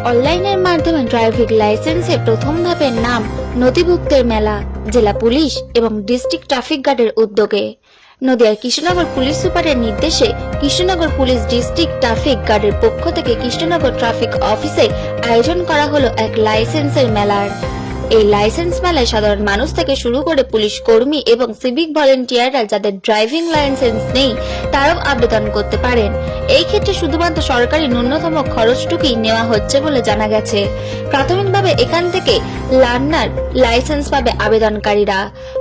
অনলাইনের মাধ্যমে ট্রাফিক লাইসেন্সে প্রথম ধাপের নাম নথিভুক্তের মেলা জেলা পুলিশ এবং ডিস্ট্রিক্ট ট্রাফিক গার্ডের উদ্যোগে নদিয়ার কৃষ্ণনগর পুলিশ সুপারের নির্দেশে কৃষ্ণনগর পুলিশ ডিস্ট্রিক্ট ট্রাফিক গার্ডের পক্ষ থেকে কৃষ্ণনগর ট্রাফিক অফিসে আয়োজন করা হলো এক লাইসেন্সের মেলার। এই লাইসেন্স মেলায় সাধারণ মানুষ থেকে শুরু করে পুলিশ কর্মী এবং সিভিক ভলেন্টিয়াররা যাদের ড্রাইভিং লাইসেন্স নেই তারাও আবেদন করতে পারেন। এই ক্ষেত্রে শুধুমাত্র সরকারি ন্যূনতম খরচটুকুই নেওয়া হচ্ছে বলে জানা গেছে। প্রাথমিকভাবে এখান থেকে লার্নার লাইসেন্স পাবে আবেদনকারীরা।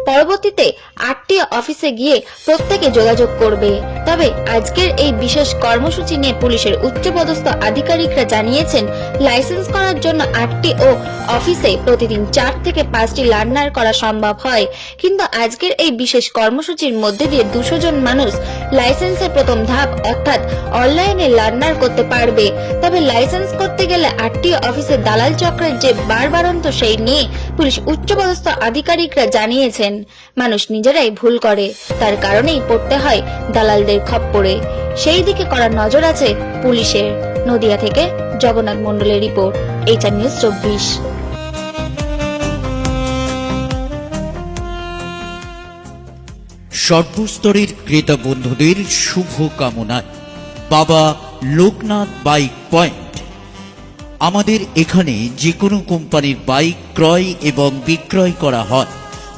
পরবর্তীতে আরটিও অফিসে গিয়ে প্রত্যেকে যোগাযোগ করবে। তবে আজকের এই বিশেষ কর্মসূচি নিয়ে পুলিশের উচ্চপদস্থ আধিকারিকরা জানিয়েছেন, লাইসেন্স করার জন্য আরটিও অফিসে প্রতিদিন 4 থেকে 5টি লার্নার করা সম্ভব হয়, কিন্তু আজকের এই বিশেষ কর্মসূচির মধ্যে দিয়ে 200 জন মানুষ লাইসেন্সের প্রথম ধাপ অর্থাৎ অনলাইনে লার্নার করতে পারবে। তবে লাইসেন্স করতে গেলে আরটিও অফিসের দালাল চক্রের যে বারবারন্ত সেই নিয়ে পুলিশ উচ্চপদস্থ আধিকারিকরা জানিয়েছেন, মানুষ নিজেরাই ভুল করে, তার কারণেই পড়তে হয় দালালদের খপ্পরে। সেই দিকে কড়া নজর আছে পুলিশের। নদিয়া থেকে জগন্নাথ মণ্ডলের রিপোর্ট, HR নিউজ 24। সর্বস্তরের ক্রেতা বন্ধুদের শুভ কামনায় বাবা লোকনাথ বাইক পয়েন্ট। আমাদের এখানে যে কোনো কোম্পানির বাইক ক্রয় এবং বিক্রয় করা হয়।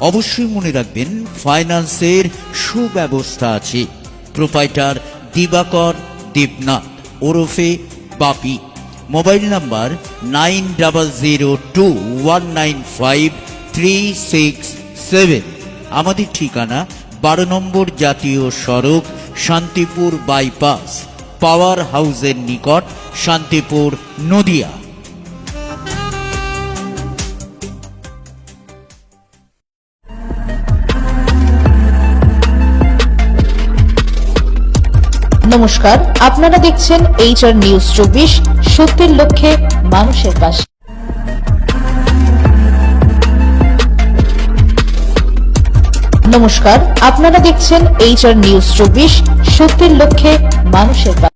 অবশ্যই মনে রাখবেন, ফাইন্যান্সের সুব্যবস্থা আছে। প্রোপাইটার দিবাকর দেবনাথ ওরফে বাপি। Mobile number 9002195367। আমাদের ঠিকানা 12 নম্বর জাতীয় সড়ক, শান্তিপুর বাইপাস, পাওয়ার হাউসের নিকট, শান্তিপুর, নদিয়া। নমস্কার, আপনারা দেখছেন HR নিউজ 24, সত্যের লক্ষ্যে মানুষের পাশে। নমস্কার, আপনারা দেখছেন HR নিউজ 24, সত্যের লক্ষ্যে মানুষের পাশে।